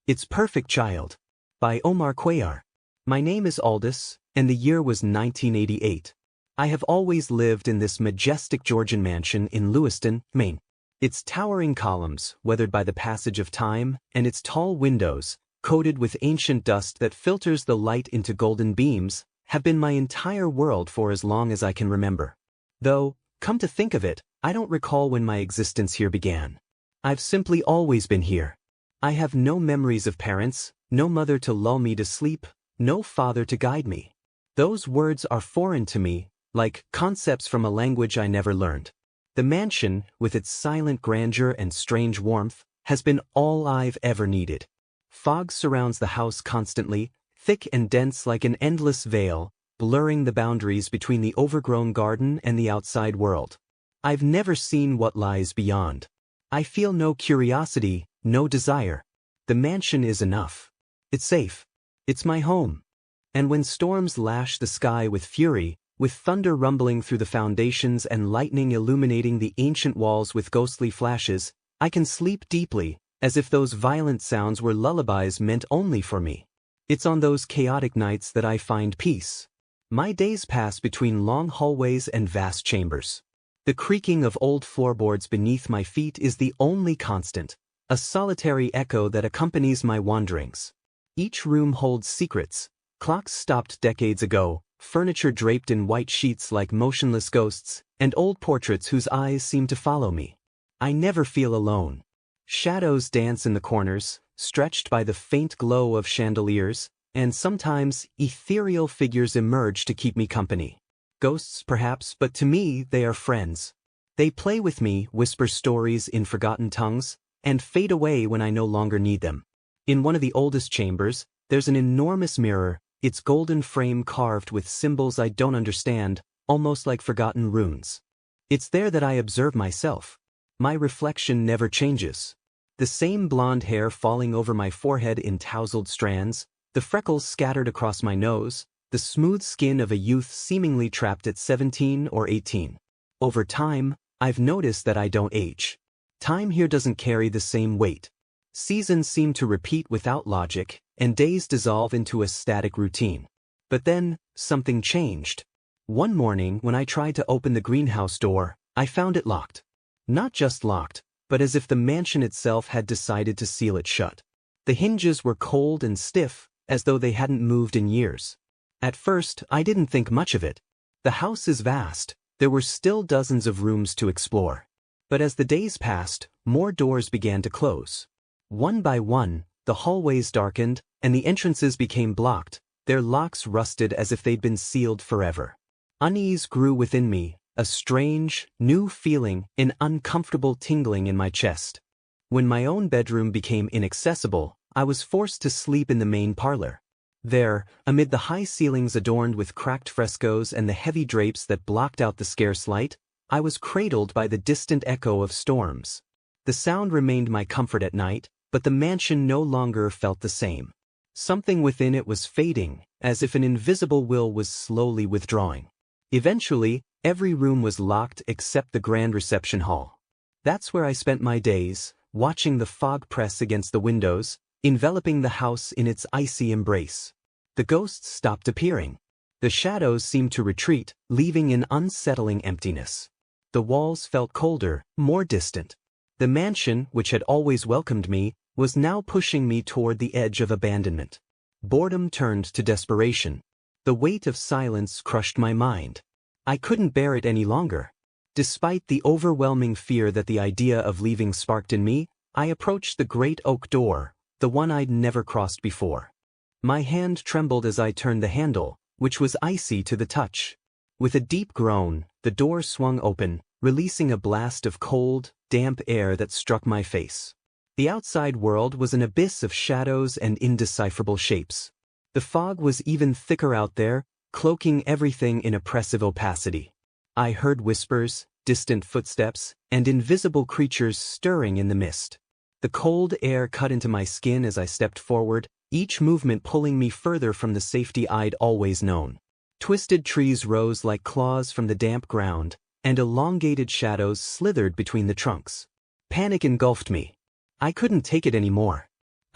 It's Perfect Child by Omar Cuellar. My name is Aldous, and the year was 1988. I have always lived in this majestic Georgian mansion in Lewiston, Maine. Its towering columns, weathered by the passage of time, and its tall windows, coated with ancient dust that filters the light into golden beams, have been my entire world for as long as I can remember. Though, come to think of it, I don't recall when my existence here began. I've simply always been here. I have no memories of parents, no mother to lull me to sleep, no father to guide me. Those words are foreign to me, like concepts from a language I never learned. The mansion, with its silent grandeur and strange warmth, has been all I've ever needed. Fog surrounds the house constantly, thick and dense like an endless veil, blurring the boundaries between the overgrown garden and the outside world. I've never seen what lies beyond. I feel no curiosity, no desire. The mansion is enough. It's safe. It's my home. And when storms lash the sky with fury, with thunder rumbling through the foundations and lightning illuminating the ancient walls with ghostly flashes, I can sleep deeply, as if those violent sounds were lullabies meant only for me. It's on those chaotic nights that I find peace. My days pass between long hallways and vast chambers. The creaking of old floorboards beneath my feet is the only constant, a solitary echo that accompanies my wanderings. Each room holds secrets, clocks stopped decades ago, furniture draped in white sheets like motionless ghosts, and old portraits whose eyes seem to follow me. I never feel alone. Shadows dance in the corners, stretched by the faint glow of chandeliers, and sometimes ethereal figures emerge to keep me company. Ghosts perhaps, but to me they are friends. They play with me, whisper stories in forgotten tongues, and fade away when I no longer need them. In one of the oldest chambers, there's an enormous mirror, its golden frame carved with symbols I don't understand, almost like forgotten runes. It's there that I observe myself. My reflection never changes. The same blonde hair falling over my forehead in tousled strands, the freckles scattered across my nose, the smooth skin of a youth seemingly trapped at 17 or 18. Over time, I've noticed that I don't age. Time here doesn't carry the same weight. Seasons seem to repeat without logic, and days dissolve into a static routine. But then, something changed. One morning when I tried to open the greenhouse door, I found it locked. Not just locked, but as if the mansion itself had decided to seal it shut. The hinges were cold and stiff, as though they hadn't moved in years. At first, I didn't think much of it. The house is vast. There were still dozens of rooms to explore. But as the days passed, more doors began to close. One by one, the hallways darkened, and the entrances became blocked, their locks rusted as if they'd been sealed forever. Unease grew within me, a strange, new feeling, an uncomfortable tingling in my chest. When my own bedroom became inaccessible, I was forced to sleep in the main parlor. There, amid the high ceilings adorned with cracked frescoes and the heavy drapes that blocked out the scarce light, I was cradled by the distant echo of storms. The sound remained my comfort at night, but the mansion no longer felt the same. Something within it was fading, as if an invisible will was slowly withdrawing. Eventually, every room was locked except the grand reception hall. That's where I spent my days, watching the fog press against the windows, enveloping the house in its icy embrace. The ghosts stopped appearing. The shadows seemed to retreat, leaving an unsettling emptiness. The walls felt colder, more distant. The mansion, which had always welcomed me, was now pushing me toward the edge of abandonment. Boredom turned to desperation. The weight of silence crushed my mind. I couldn't bear it any longer. Despite the overwhelming fear that the idea of leaving sparked in me, I approached the great oak door, the one I'd never crossed before. My hand trembled as I turned the handle, which was icy to the touch. With a deep groan, the door swung open, releasing a blast of cold, damp air that struck my face. The outside world was an abyss of shadows and indecipherable shapes. The fog was even thicker out there, cloaking everything in oppressive opacity. I heard whispers, distant footsteps, and invisible creatures stirring in the mist. The cold air cut into my skin as I stepped forward, each movement pulling me further from the safety I'd always known. Twisted trees rose like claws from the damp ground, and elongated shadows slithered between the trunks. Panic engulfed me. I couldn't take it anymore.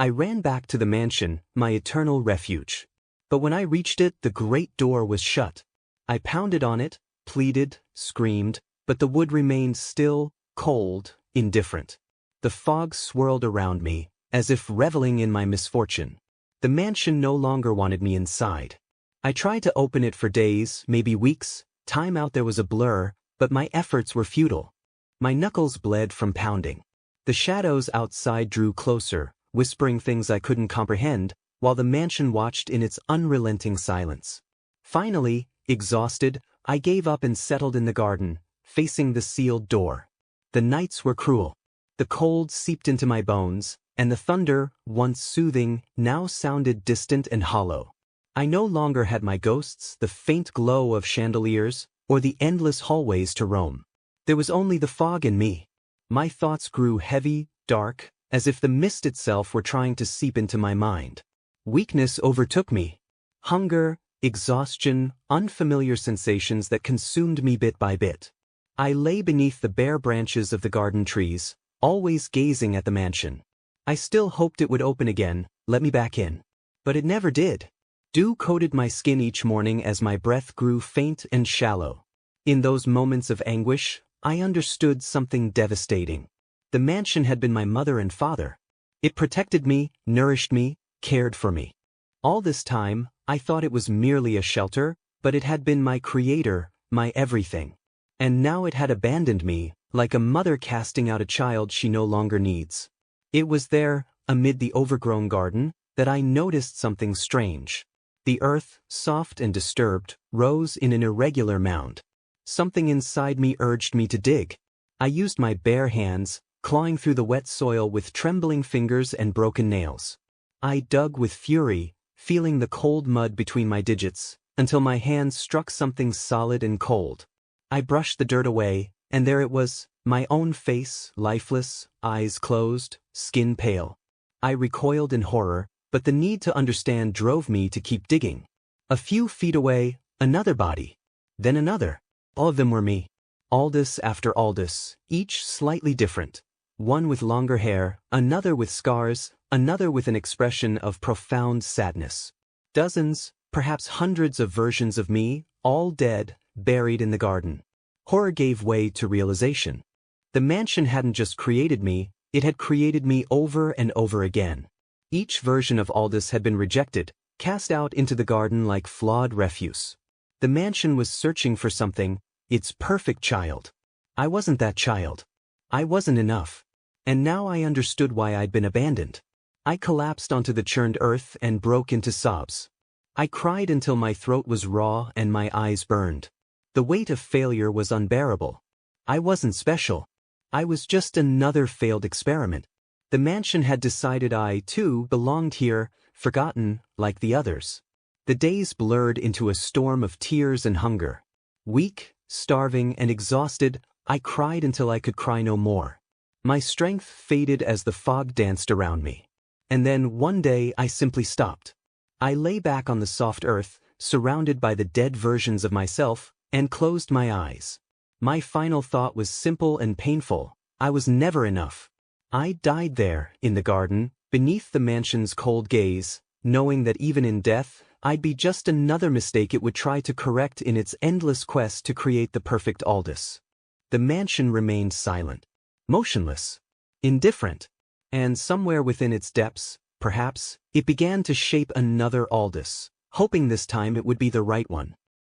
I ran back to the mansion, my eternal refuge. But when I reached it, the great door was shut. I pounded on it, pleaded, screamed, but the wood remained still, cold, indifferent. The fog swirled around me, as if reveling in my misfortune. The mansion no longer wanted me inside. I tried to open it for days, maybe weeks. Time out there was a blur, but my efforts were futile. My knuckles bled from pounding. The shadows outside drew closer, whispering things I couldn't comprehend, while the mansion watched in its unrelenting silence. Finally, exhausted, I gave up and settled in the garden, facing the sealed door. The nights were cruel. The cold seeped into my bones, and the thunder, once soothing, now sounded distant and hollow. I no longer had my ghosts, the faint glow of chandeliers, or the endless hallways to roam. There was only the fog in me. My thoughts grew heavy, dark, as if the mist itself were trying to seep into my mind. Weakness overtook me. Hunger, exhaustion, unfamiliar sensations that consumed me bit by bit. I lay beneath the bare branches of the garden trees, always gazing at the mansion. I still hoped it would open again, let me back in. But it never did. Dew coated my skin each morning as my breath grew faint and shallow. In those moments of anguish, I understood something devastating. The mansion had been my mother and father. It protected me, nourished me, cared for me. All this time, I thought it was merely a shelter, but it had been my creator, my everything. And now it had abandoned me, like a mother casting out a child she no longer needs. It was there, amid the overgrown garden, that I noticed something strange. The earth, soft and disturbed, rose in an irregular mound. Something inside me urged me to dig. I used my bare hands, clawing through the wet soil with trembling fingers and broken nails. I dug with fury, feeling the cold mud between my digits, until my hands struck something solid and cold. I brushed the dirt away, and there it was, my own face, lifeless, eyes closed, skin pale. I recoiled in horror, but the need to understand drove me to keep digging. A few feet away, another body. Then another. All of them were me. Aldous after Aldous, each slightly different. One with longer hair, another with scars, another with an expression of profound sadness. Dozens, perhaps hundreds of versions of me, all dead, buried in the garden. Horror gave way to realization. The mansion hadn't just created me, it had created me over and over again. Each version of Aldous had been rejected, cast out into the garden like flawed refuse. The mansion was searching for something, its perfect child. I wasn't that child. I wasn't enough. And now I understood why I'd been abandoned. I collapsed onto the churned earth and broke into sobs. I cried until my throat was raw and my eyes burned. The weight of failure was unbearable. I wasn't special. I was just another failed experiment. The mansion had decided I, too, belonged here, forgotten, like the others. The days blurred into a storm of tears and hunger. Weak, starving, and exhausted, I cried until I could cry no more. My strength faded as the fog danced around me. And then, one day, I simply stopped. I lay back on the soft earth, surrounded by the dead versions of myself, and closed my eyes. My final thought was simple and painful. I was never enough. I died there, in the garden, beneath the mansion's cold gaze, knowing that even in death, I'd be just another mistake it would try to correct in its endless quest to create the perfect Aldous. The mansion remained silent, motionless, indifferent, and somewhere within its depths, perhaps, it began to shape another Aldous, hoping this time it would be the right one.